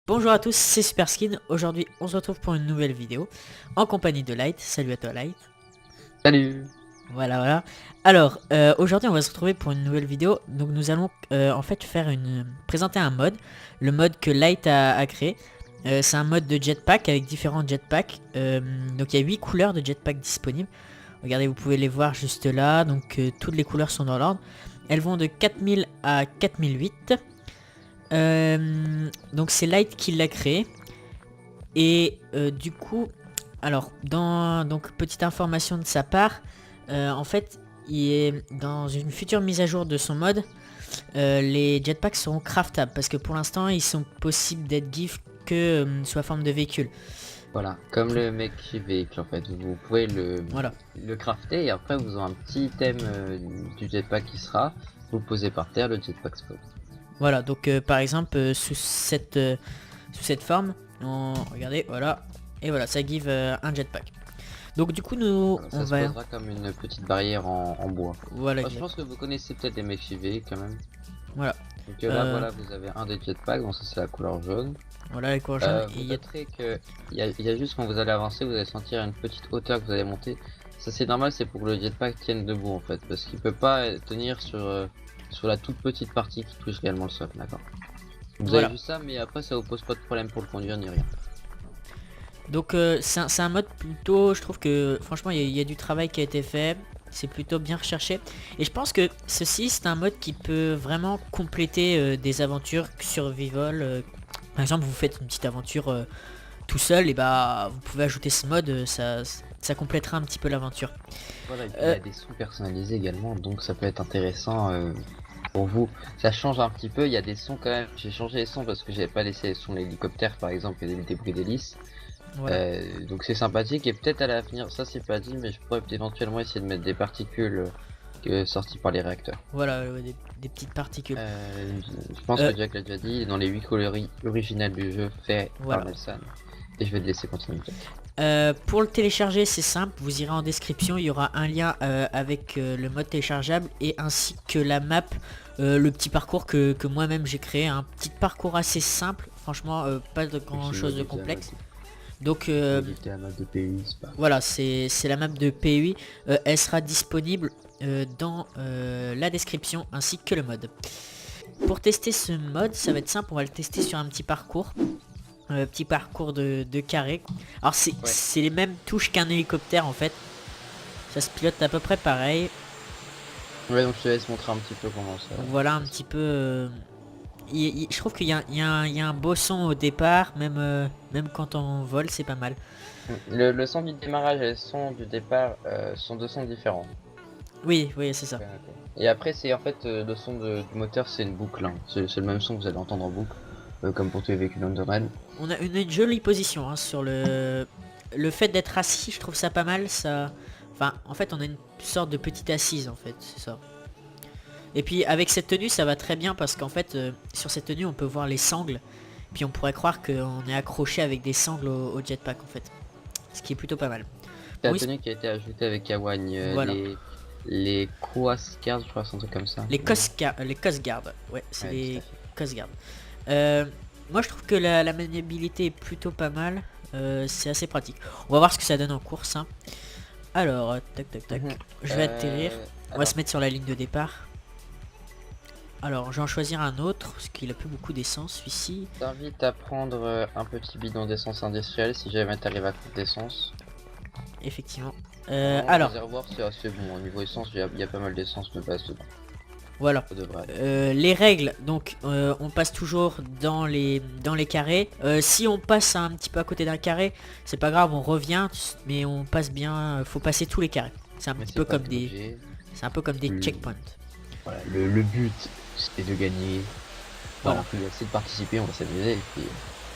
Bonjour à tous, c'est Superskin. Aujourd'hui, on se retrouve pour une nouvelle vidéo en compagnie de Light. Salut à toi, Light. Salut. Voilà. Alors, aujourd'hui, on va se retrouver pour une nouvelle vidéo. Donc, nous allons en fait présenter un mode, le mode que Light a créé. C'est un mode de jetpack avec différents jetpacks. Donc, il y a 8 couleurs de jetpack disponibles. Regardez, vous pouvez les voir juste là. Donc, toutes les couleurs sont dans l'ordre. Elles vont de 4000 à 4008. Donc c'est Light qui l'a créé. Et du coup, alors donc petite information de sa part, en fait, il est dans une future mise à jour de son mode, les jetpacks seront craftables parce que pour l'instant ils sont possibles d'être GIF que sous la forme de véhicule. Voilà, comme le mec véhicule en fait, vous pouvez Voilà. le crafter et après vous aurez un petit item du jetpack qui sera, vous le posez par terre, le jetpack spawn. Voilà, donc par exemple sous cette forme, regardez, voilà, et voilà, ça give un jetpack. Donc du coup nous Voilà, on ça se va, posera comme une petite barrière en bois. voilà, Je pense que vous connaissez peut-être les mecs quand même. voilà. Donc là voilà, vous avez un des jetpacks, donc ça c'est la couleur jaune. Voilà les couleurs jaunes. Vous noterez que il y a juste quand vous allez avancer, vous allez sentir une petite hauteur que vous allez monter. Ça c'est normal, c'est pour que le jetpack tienne debout en fait, parce qu'il peut pas tenir sur la toute petite partie qui touche réellement le sol, d'accord. Vous Voilà. avez vu ça, mais après ça vous pose pas de problème pour le conduire ni rien. Donc c'est un mode plutôt, je trouve que franchement il y a du travail qui a été fait. C'est plutôt bien recherché. Et je pense que ceci c'est un mode qui peut vraiment compléter des aventures survival. Par exemple vous faites une petite aventure tout seul, et bah vous pouvez ajouter ce mode, ça complétera un petit peu l'aventure. Voilà, et puis il y a des sons personnalisés également, donc ça peut être intéressant pour vous. Ça change un petit peu, il y a des sons quand même. J'ai changé les sons parce que j'avais pas laissé les sons de l'hélicoptère par exemple et des bruits d'hélice. Voilà. Donc c'est sympathique et peut-être à l'avenir, ça c'est pas dit, mais je pourrais éventuellement essayer de mettre des particules sorties par les réacteurs. Voilà, des petites particules. Je pense que Jack l'a déjà dit, dans les 8 coloris originales du jeu fait Voilà. par Nelson. Et je vais te laisser continuer. Pour le télécharger c'est simple, vous irez en description, il y aura un lien avec le mode téléchargeable et ainsi que la map, le petit parcours que moi-même j'ai créé, un petit parcours assez simple, franchement pas de grand chose de complexe. Donc voilà, c'est la map de PUI, elle sera disponible dans la description ainsi que le mode. Pour tester ce mode, ça va être simple, on va le tester sur un petit parcours. Petit parcours de carré. Alors c'est les mêmes touches qu'un hélicoptère en fait. Ça se pilote à peu près pareil. Ouais, donc je te laisse montrer un petit peu comment ça. Voilà un petit peu. Je trouve qu'il y a un beau son au départ, même quand on vole, c'est pas mal. Le son du démarrage et le son du départ sont deux sons différents. Oui, c'est ça. Et après, c'est en fait le son du moteur, c'est une boucle. Hein. C'est le même son que vous allez entendre en boucle, comme pour tous les véhicules on domaine. On a une jolie position hein, sur le fait d'être assis, je trouve ça pas mal. Ça, enfin, en fait, on a une sorte de petite assise en fait, c'est ça. Et puis avec cette tenue ça va très bien parce qu'en fait sur cette tenue on peut voir les sangles. Puis on pourrait croire qu'on est accroché avec des sangles au jetpack en fait. Ce qui est plutôt pas mal. C'est Bon, la tenue qui a été ajoutée avec Kawan. voilà. Les Coast Guards, je crois, c'est un truc comme ça. Les Coast Guard. Ouais, c'est Ouais, les tout à fait. Coast Guard. Moi je trouve que la maniabilité est plutôt pas mal. C'est assez pratique. On va voir ce que ça donne en course. Hein. Alors, tac. Je vais atterrir. On va se mettre sur la ligne de départ. Alors, je vais en choisir un autre, parce qu'il a plus beaucoup d'essence, celui-ci. Je t'invite à prendre un petit bidon d'essence industrielle si jamais t'arrives à coûter d'essence. Effectivement. Alors, le réservoir c'est assez bon. Au niveau essence, il y a pas mal d'essence de base dedans. Voilà. Ça devrait. Les règles, donc on passe toujours dans les carrés. Si on passe un petit peu à côté d'un carré, c'est pas grave, on revient, mais on passe bien. Faut passer tous les carrés. C'est un petit peu comme des, c'est un peu comme des checkpoints. Voilà, le but c'est de gagner. Voilà. C'est de participer, on va s'amuser.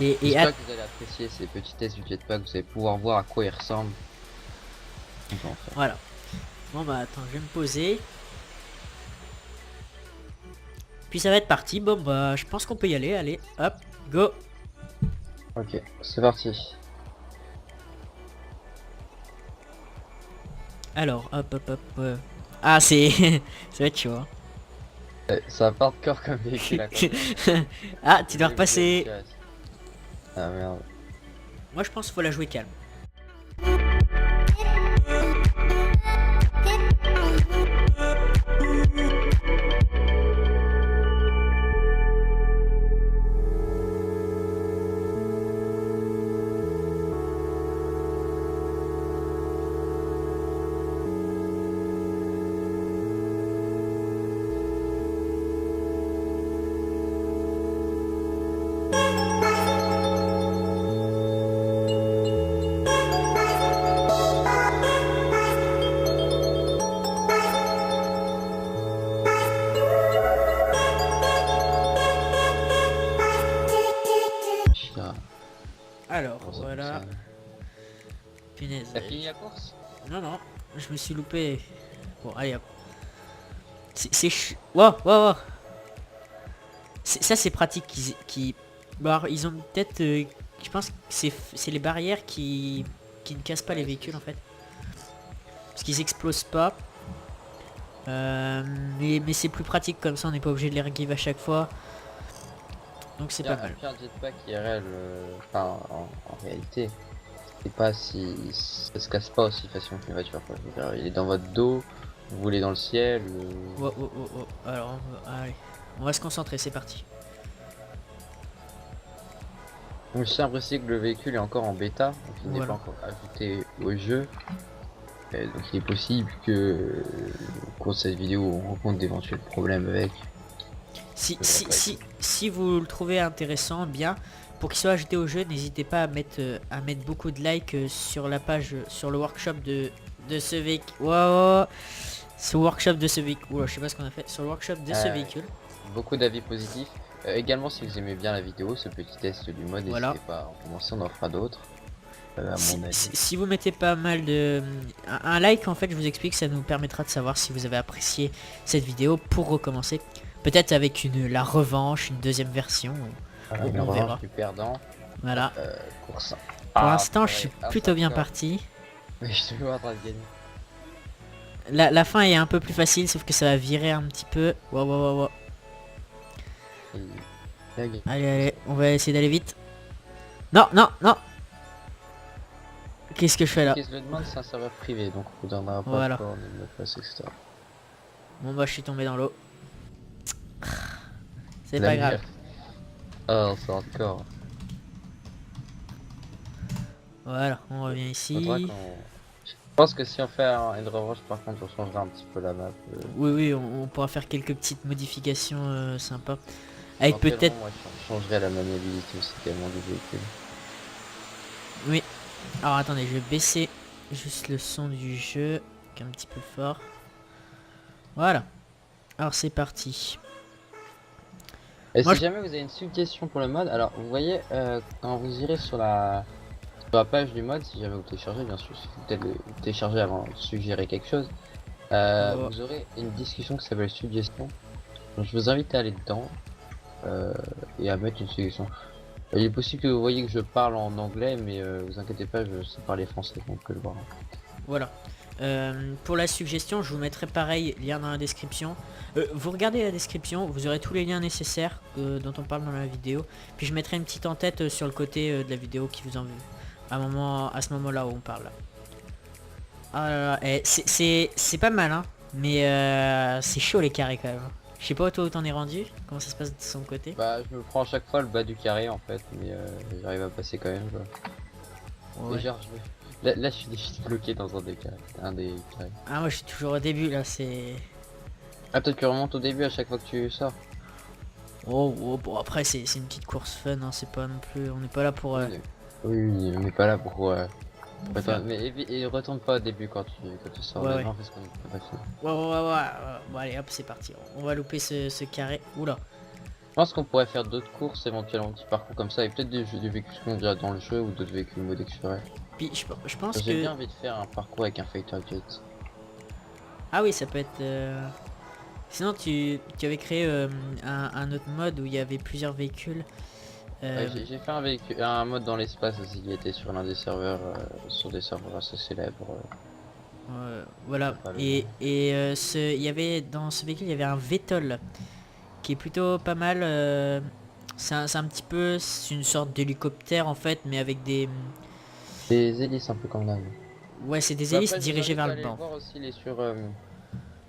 Et j'espère que vous allez apprécier ces petits tests du jetpack. Vous allez pouvoir voir à quoi il ressemble. Voilà. Bon bah attends, je vais me poser. Puis ça va être parti. Bon bah je pense qu'on peut y aller. Allez, hop, go. Ok, c'est parti. Alors, hop. Ah c'est, ça va être chaud. Hein. Ça va pas de corps comme véhicule. Ah, tu dois repasser. Ah merde. Moi je pense qu'il faut la jouer calme. Chien. Alors, Comment ça voilà. fonctionne? Punaise. T'as fini la course? Non, non, je me suis loupé. Bon, allez hop. Wow, wow, wow. Ça, c'est pratique Bon, alors, ils ont peut-être... je pense que c'est les barrières qui ne cassent pas les véhicules, en fait. Parce qu'ils explosent pas. Mais c'est plus pratique comme ça, on n'est pas obligé de les regive à chaque fois. Donc c'est pas mal. Un jetpack IRL, enfin en réalité, c'est pas si ça se casse pas aussi facilement qu'une voiture, quoi. Je veux dire, il est dans votre dos, vous voulez dans le ciel. Oh, oh, oh, oh. Alors, allez. On va se concentrer, c'est parti. Donc, je tiens à préciser que le véhicule est encore en bêta, donc il n'est Voilà. pas encore ajouté au jeu. Donc il est possible que au cours de cette vidéo on rencontre d'éventuels problèmes avec. Si vous le trouvez intéressant, bien, pour qu'il soit ajouté au jeu, n'hésitez pas à mettre beaucoup de likes sur la page, sur le workshop de ce véhicule. Wow, ce workshop de ce véhicule. Oula, je sais pas ce qu'on a fait. Sur le workshop de ce véhicule. Beaucoup d'avis positifs. Également si vous aimez bien la vidéo, ce petit test du mode, Voilà. n'hésitez pas à en commencer, on en fera d'autres. Si vous mettez pas mal de... Un like, en fait, je vous explique, ça nous permettra de savoir si vous avez apprécié cette vidéo pour recommencer. Peut-être avec la revanche, une deuxième version. On verra. Du perdant. Voilà. Course. Pour l'instant, je suis plutôt bien parti. Mais je suis toujours en train de gagner. La fin est un peu plus facile, sauf que ça va virer un petit peu. Wow, wow, wow, wow. Allez, allez, on va essayer d'aller vite. Non, non, non. Qu'est-ce que je fais là? Qui se le demande, c'est un serveur privé, donc on vous donnera pas Voilà. de coordonnées de mot de passe, etc. Bon bah je suis tombé dans l'eau. C'est pas grave. Oh, c'est encore. Voilà, on revient ici. Je pense que si on fait une revanche, par contre, on changera un petit peu la map. Oui, oui, on pourra faire quelques petites modifications sympas. Avec peut-être... Moi, je changerais la maniabilité aussi également du véhicule. Oui. Alors attendez, je vais baisser juste le son du jeu, qui est un petit peu fort. Voilà. Alors c'est parti. Et si jamais vous avez une suggestion pour le mode, alors vous voyez, quand vous irez sur la page du mode, si jamais vous téléchargez, bien sûr, il faut peut-être le télécharger avant de suggérer quelque chose. Vous aurez une discussion qui s'appelle suggestion. Donc je vous invite à aller dedans et à mettre une suggestion. Il est possible que vous voyez que je parle en anglais, mais vous inquiétez pas, je sais parler français, donc que le voir. Voilà. Pour la suggestion, je vous mettrai pareil, lien dans la description. Vous regardez la description, vous aurez tous les liens nécessaires dont on parle dans la vidéo. Puis je mettrai une petite en-tête sur le côté de la vidéo qui vous en veut. À ce moment-là où on parle. Ah là là, c'est pas mal, hein. Mais c'est chaud les carrés quand même. Je sais pas toi où t'en es rendu, comment ça se passe de son côté. Bah je me prends à chaque fois le bas du carré en fait, mais j'arrive à passer quand même. Quoi. Ouais. Déjà, là je suis bloqué dans un des carrés. Ah moi je suis toujours au début là, c'est... Ah toi tu remontes au début à chaque fois que tu sors. Oh, oh bon après c'est une petite course fun, hein, c'est pas non plus... On n'est pas là pour... Oui, on n'est pas là pour... Attends, mais retourne pas au début quand tu sors ouais, maintenant parce qu'on est pas fini. Ouais. Bon allez hop c'est parti, on va louper ce carré. Oula. Je pense qu'on pourrait faire d'autres courses éventuellement, un petit parcours comme ça, et peut-être des véhicules qu'on dirait dans le jeu ou d'autres véhicules modés que je ferais. Puis je pense que... J'ai bien envie de faire un parcours avec un fighter jet. Ah oui ça peut être... Sinon tu avais créé un autre mode où il y avait plusieurs véhicules. J'ai fait un mode dans l'espace aussi qui était sur l'un des serveurs, sur des serveurs assez célèbres. Voilà, il y avait dans ce véhicule il y avait un VTOL qui est plutôt pas mal C'est un petit peu, c'est une sorte d'hélicoptère en fait, mais avec des... Des hélices un peu comme là. Ouais, c'est des Bah, hélices après, je vous dirigées invite vers à le aller le bas. voir aussi, il est sur...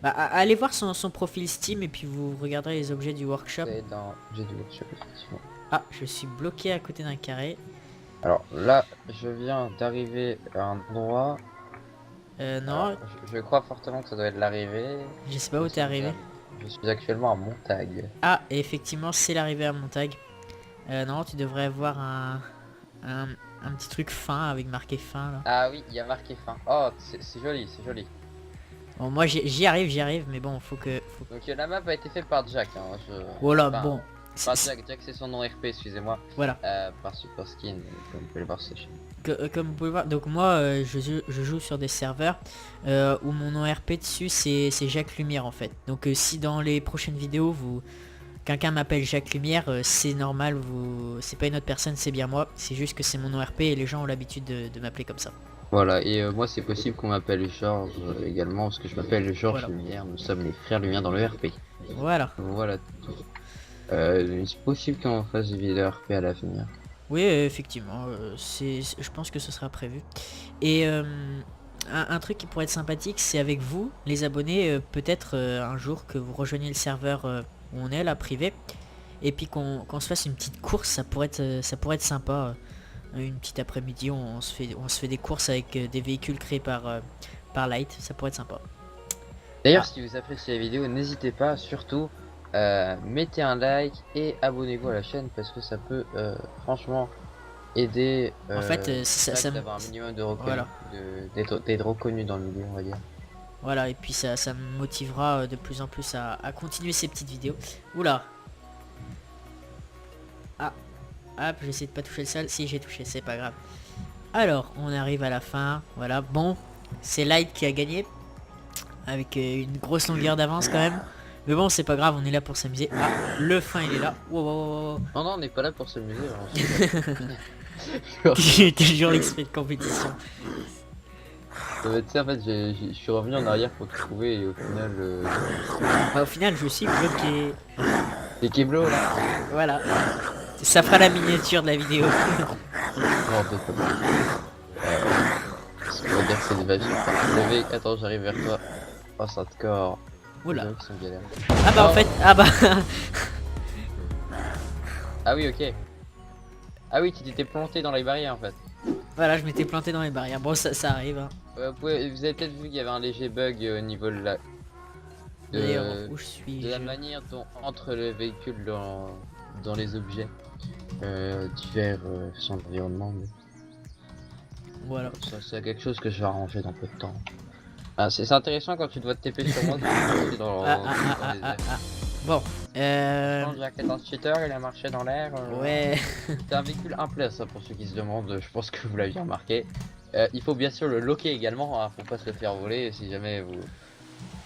Bah, allez voir son profil Steam et puis vous regarderez les objets du workshop. c'est dans... J'ai du workshop, effectivement. Ah, je suis bloqué à côté d'un carré. Alors là, je viens d'arriver à un endroit. Alors, Non, je crois fortement que ça doit être l'arrivée. je sais pas Nous où t'es sommes arrivé. Je suis actuellement à Montague. Ah, et effectivement, c'est l'arrivée à Montague. Non, tu devrais avoir un, un petit truc fin avec marqué fin là. Ah oui, il y a marqué fin. Oh, c'est joli, c'est joli. Bon, moi j'y arrive, mais bon, faut que... Donc la map a été faite par Jack. Hein, Voilà, enfin, bon. pas Jack, Jack c'est son nom RP, excusez-moi. Voilà. Par Super Skin, comme vous pouvez le voir sur sa chaîne. Comme vous pouvez voir, donc moi je joue sur des serveurs où mon nom RP dessus c'est Jacques Lumière en fait. Donc si dans les prochaines vidéos quelqu'un m'appelle Jacques Lumière, c'est normal, c'est pas une autre personne, c'est bien moi. C'est juste que c'est mon nom RP et les gens ont l'habitude de m'appeler comme ça. Voilà, et moi c'est possible qu'on m'appelle Georges également, parce que je m'appelle Georges Voilà. Lumière, nous sommes les frères Lumière dans le RP. Voilà. Voilà tout. C'est possible qu'on fasse des vidéos RP à l'avenir. Oui, effectivement, je pense que ce sera prévu. Et un truc qui pourrait être sympathique, c'est avec vous, les abonnés, peut-être un jour que vous rejoignez le serveur où on est là, privé, et puis qu'on se fasse une petite course, ça pourrait être sympa. Une petite après-midi, on se fait des courses avec des véhicules créés par Light, ça pourrait être sympa. D'ailleurs, Ah. si vous appréciez la vidéo, n'hésitez pas, surtout, mettez un like et abonnez-vous à la chaîne parce que ça peut franchement aider En fait, ça d'avoir un minimum de reconnu, voilà. d'être reconnu dans le milieu, on va dire. Voilà, et puis ça me motivera de plus en plus à continuer ces petites vidéos. Oula. Ah. Hop, j'essaie de pas toucher le sol. Si, j'ai touché, c'est pas grave. Alors, on arrive à la fin. Voilà, bon. C'est Light qui a gagné. Avec une grosse longueur d'avance quand même. Mais bon, c'est pas grave, on est là pour s'amuser. Ah, le fin, il est là. Wow, wow, wow. Non, non, on n'est pas là pour s'amuser. J'ai toujours l'esprit de compétition. Tu sais, en fait, je suis revenu en arrière pour te trouver et au final... Bah, au final, je suis bloqué. Les Keblo là. Voilà. Ça fera la miniature de la vidéo. Non, peut-être pas. On va dire que c'est des vaches. Attends, j'arrive vers toi. Oh, ça te corps. Oula. Les gens qui sont galères. Ah bah en fait, ah bah... Ah oui, ok. Ah oui, tu t'étais planté dans les barrières en fait. Voilà, je m'étais planté dans les barrières. Bon, ça arrive. Hein. Vous avez peut-être vu qu'il y avait un léger bug au niveau de la... D'ailleurs, où je suis de la manière dont entre le véhicule dans les objets divers son environnement. Mais... Voilà. Ça, c'est quelque chose que je vais arranger dans peu de temps. Ah, c'est intéressant quand tu dois te TP sur moi. Dans les airs. Bon, Jack est un cheater, il a marché dans l'air. ouais. C'est un véhicule un place, ça, pour ceux qui se demandent, je pense que vous l'aviez remarqué. Il faut bien sûr le loquer également, hein, faut pas se le faire voler si jamais vous...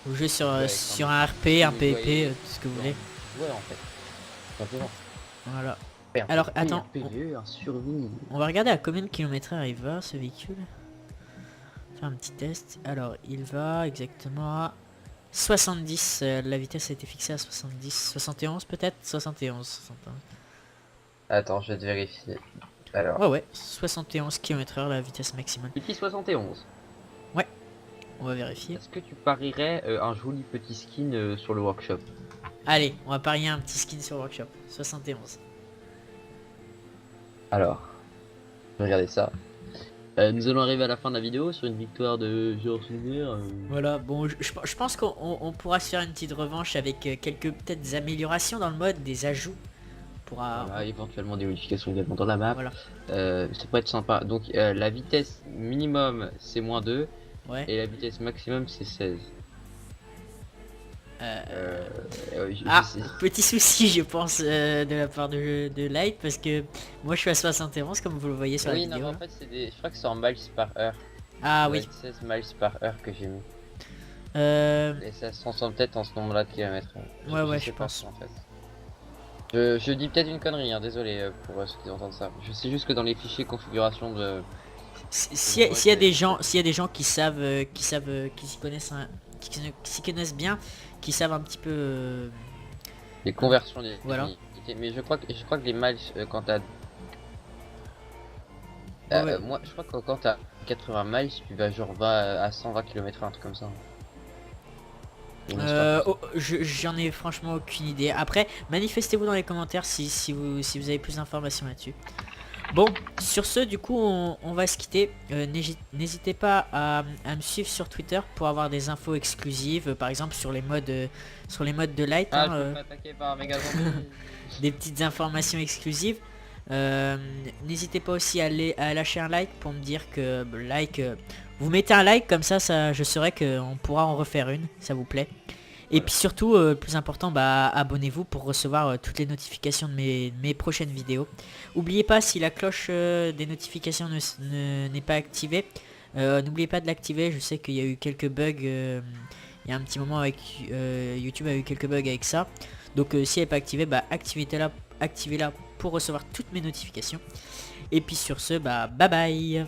Vous jouez sur, Ouais, sur quand un RP, un vous PvP, voyez- tout ce que vous voulez. Ouais, en fait. Simplement. Voilà. Ouais, un Alors, PvP, attends, un PvE, un survie. On va regarder à combien de kilomètres heure il va, ce véhicule. Faire un petit test. Alors, il va exactement à 70. La vitesse a été fixée à 70. 71 peut-être 71. 71. Attends, je vais te vérifier. Alors, Ouais, 71 km/h la vitesse maximale. petit 71. On va vérifier. Est-ce que tu parierais un joli petit skin sur le workshop? Allez, on va parier un petit skin sur Workshop. 71. Alors, je vais regarder ça. Nous allons arriver à la fin de la vidéo sur une victoire de Georges Lumière. Voilà, bon, je pense qu'on pourra se faire une petite revanche avec quelques peut-être des améliorations dans le mode, des ajouts. On pourra... Voilà, éventuellement des modifications également dans la map. Voilà. Ça pourrait être sympa. Donc la vitesse minimum c'est -2 Ouais. et la vitesse maximum c'est 16. Ah, petit souci je pense de la part de Light parce que moi je suis à 71 comme vous le voyez sur Oui, la non, vidéo. mais en fait c'est des... Je crois que c'est en miles par heure. Ah Ça doit oui. être 16 miles par heure que j'ai mis. Euh, Et ça se transforme peut-être en ce nombre-là de kilomètres. Ouais, sais je pas, pense. en fait. Je dis peut-être une connerie, hein, désolé pour ceux qui entendent ça. Je sais juste que dans les fichiers configuration de... S'il y a des gens, qui savent, qui s'y connaissent, qui s'y connaissent bien, qui savent un petit peu, Les conversions des Voilà. Ok, mais je crois que les miles quand t'as Ouais, ouais. moi je crois que quand t'as 80 miles tu vas genre 20 à 120 km/h un truc comme ça. Une histoire comme ça. Oh, j'en ai franchement aucune idée. Après, manifestez-vous dans les commentaires si vous avez plus d'informations là-dessus. Bon, sur ce, du coup, on va se quitter. N'hésitez pas à me suivre sur Twitter pour avoir des infos exclusives, par exemple sur les modes de light, Ah, hein, je me fais attaquer par un méga zombie. des petites informations exclusives. Euh, N'hésitez pas aussi à lâcher un like pour me dire que vous mettez un like comme ça, je saurai qu'on pourra en refaire une, ça vous plaît. Et Voilà. puis surtout, le plus important, abonnez-vous pour recevoir toutes les notifications de mes prochaines vidéos. N'oubliez pas, si la cloche des notifications n'est pas activée, n'oubliez pas de l'activer. Je sais qu'il y a eu quelques bugs, il y a un petit moment avec YouTube a eu quelques bugs avec ça. Donc si elle n'est pas activée, activez-la pour recevoir toutes mes notifications. Et puis sur ce, bye bye.